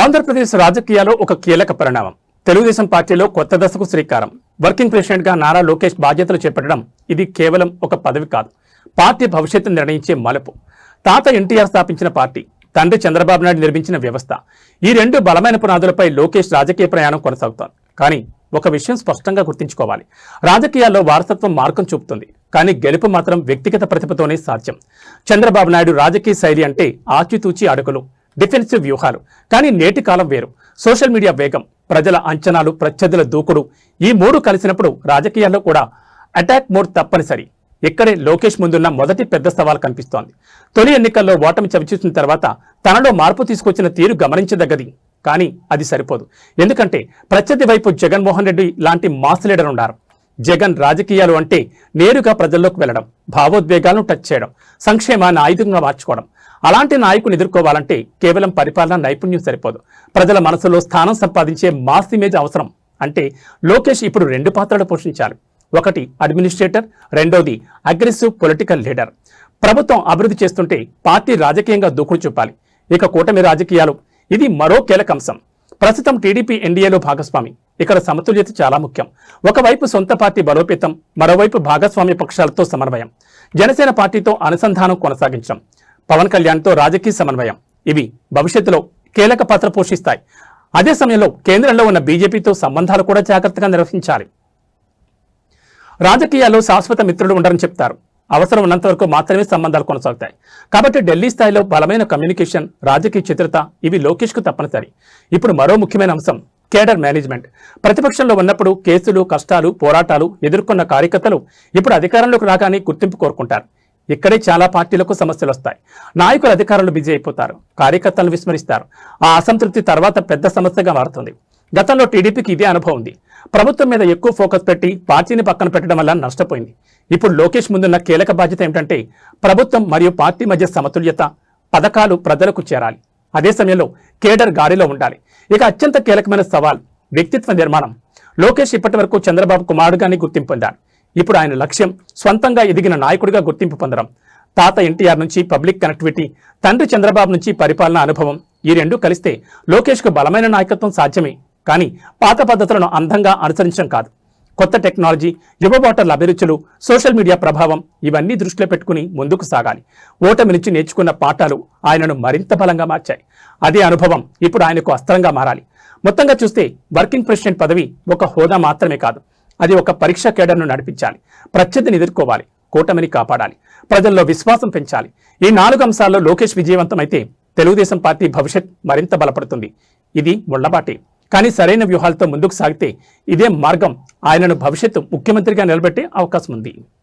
ఆంధ్రప్రదేశ్ రాజకీయాల్లో ఒక కీలక పరిణామం. తెలుగుదేశం పార్టీలో కొత్త దశకు శ్రీకారం. వర్కింగ్ ప్రెసిడెంట్ గా నారా లోకేష్ బాధ్యతలు చేపట్టడం ఇది కేవలం ఒక పదవి కాదు, పార్టీ భవిష్యత్తును నిర్ణయించే మలుపు. తాత ఎన్టీఆర్ స్థాపించిన పార్టీ, తండ్రి చంద్రబాబు నాయుడు నిర్మించిన వ్యవస్థ, ఈ రెండు బలమైన పునాదులపై లోకేష్ రాజకీయ ప్రయాణం కొనసాగుతోంది. కానీ ఒక విషయం స్పష్టంగా గుర్తుంచుకోవాలి, రాజకీయాల్లో వారసత్వం మార్గం చూపుతుంది, కానీ గెలుపు మాత్రం వ్యక్తిగత ప్రతిభతోనే సాధ్యం. చంద్రబాబు నాయుడు రాజకీయ శైలి అంటే ఆచితూచి అడుగులు, డిఫెన్సివ్ వ్యూహాలు. కానీ నేటి కాలం వేరు. సోషల్ మీడియా వేగం, ప్రజల అంచనాలు, ప్రత్యర్థుల దూకుడు, ఈ మూడు కలిసినప్పుడు రాజకీయాల్లో కూడా అటాక్ మోడ్ తప్పనిసరి. ఇక్కడే లోకేష్ ముందున్న మొదటి పెద్ద సవాల్ కనిపిస్తోంది. తొలి ఎన్నికల్లో ఓటమి చవిచూసిన తర్వాత తనలో మార్పు తీసుకొచ్చిన తీరు గమనించదగ్గది. కానీ అది సరిపోదు. ఎందుకంటే ప్రత్యర్థి వైపు జగన్మోహన్ రెడ్డి లాంటి మాస్ లీడర్ ఉన్నారు. జగన్ రాజకీయాలు అంటే నేరుగా ప్రజల్లోకి వెళ్లడం, భావోద్వేగాలను టచ్ చేయడం, సంక్షేమాన్ని ఆయుధంగా మార్చుకోవడం. అలాంటి నాయకుని ఎదుర్కోవాలంటే కేవలం పరిపాలన నైపుణ్యం సరిపోదు, ప్రజల మనసులో స్థానం సంపాదించే మాస్ ఇమేజ్ అవసరం. అంటే లోకేష్ ఇప్పుడు రెండు పాత్రలు పోషించాలి. ఒకటి అడ్మినిస్ట్రేటర్, రెండోది అగ్రెసివ్ పొలిటికల్ లీడర్. ప్రభుత్వం అభివృద్ధి చేస్తుంటే పార్టీ రాజకీయంగా దూకుడు చూపాలి. ఇక కూటమి రాజకీయాలు, ఇది మరో కీలక అంశం. ప్రస్తుతం టీడీపీ ఎన్డీఏలో భాగస్వామి. ఇక్కడ సమతుల్యత చాలా ముఖ్యం. ఒకవైపు సొంత పార్టీ బలోపేతం, మరోవైపు భాగస్వామ్య పక్షాలతో సమన్వయం. జనసేన పార్టీతో అనుసంధానం కొనసాగించడం, పవన్ కళ్యాణ్తో రాజకీయ సమన్వయం, ఇవి భవిష్యత్తులో కీలక పాత్ర పోషిస్తాయి. అదే సమయంలో కేంద్రంలో ఉన్న బీజేపీతో సంబంధాలు కూడా జాగ్రత్తగా నిర్వహించాలి. రాజకీయాల్లో శాశ్వత మిత్రులు ఉండరని చెప్తారు. అవసరం ఉన్నంత వరకు మాత్రమే సంబంధాలు కొనసాగుతాయి. కాబట్టి ఢిల్లీ స్థాయిలో బలమైన కమ్యూనికేషన్, రాజకీయ చిత్రత, ఇవి లోకేష్కు తప్పనిసరి. ఇప్పుడు మరో ముఖ్యమైన అంశం కేడర్ మేనేజ్మెంట్. ప్రతిపక్షంలో ఉన్నప్పుడు కేసులు, కష్టాలు, పోరాటాలు ఎదుర్కొన్న కార్యకర్తలు ఇప్పుడు అధికారంలోకి రాగానే గుర్తింపు కోరుకుంటారు. ఇక్కడే చాలా పార్టీలకు సమస్యలు వస్తాయి. నాయకులు అధికారులు బిజీ అయిపోతారు, కార్యకర్తలను విస్మరిస్తారు. ఆ అసంతృప్తి తర్వాత పెద్ద సమస్యగా మారుతుంది. గతంలో టీడీపీకి ఇదే అనుభవం ఉంది. ప్రభుత్వం మీద ఎక్కువ ఫోకస్ పెట్టి పార్టీని పక్కన పెట్టడం వల్ల నష్టపోయింది. ఇప్పుడు లోకేష్ ముందున్న కీలక బాధ్యత ఏమిటంటే ప్రభుత్వం మరియు పార్టీ మధ్య సమతుల్యత, పథకాలు ప్రజలకు చేరాలి. అదే సమయంలో కేడర్ గాడిలో ఉండాలి. ఇక అత్యంత కీలకమైన సవాల్ వ్యక్తిత్వ నిర్మాణం. లోకేష్ ఇప్పటి వరకు చంద్రబాబు కుమారుడుగానే గుర్తింపు పొందారు. ఇప్పుడు ఆయన లక్ష్యం స్వంతంగా ఎదిగిన నాయకుడిగా గుర్తింపు పొందడం. తాత ఎన్టీఆర్ నుంచి పబ్లిక్ కనెక్టివిటీ, తండ్రి చంద్రబాబు నుంచి పరిపాలన అనుభవం, ఈ రెండు కలిస్తే లోకేష్కు బలమైన నాయకత్వం సాధ్యమే. కానీ పాత పద్ధతులను అందంగా అనుసరించడం కాదు. కొత్త టెక్నాలజీ, యువ ఓటర్ల అభిరుచులు, సోషల్ మీడియా ప్రభావం, ఇవన్నీ దృష్టిలో పెట్టుకుని ముందుకు సాగాలి. ఓటమి నుంచి నేర్చుకున్న పాఠాలు ఆయనను మరింత బలంగా మార్చాయి. అదే అనుభవం ఇప్పుడు ఆయనకు అస్త్రంగా మారాలి. మొత్తంగా చూస్తే వర్కింగ్ ప్రెసిడెంట్ పదవి ఒక హోదా మాత్రమే కాదు, అది ఒక పరీక్ష కేడర్ను నడిపించాలి. ప్రత్యర్థిని ఎదుర్కోవాలి, కూటమిని కాపాడాలి, ప్రజల్లో విశ్వాసం పెంచాలి. ఈ 4 అంశాల్లో లోకేష్ విజయవంతమైతే తెలుగుదేశం పార్టీ భవిష్యత్ మరింత బలపడుతుంది. ఇది ముళ్లబాటే, కానీ సరైన వ్యూహాలతో ముందుకు సాగితే ఇదే మార్గం ఆయనను భవిష్యత్తు ముఖ్యమంత్రిగా నిలబెట్టే అవకాశం ఉంది.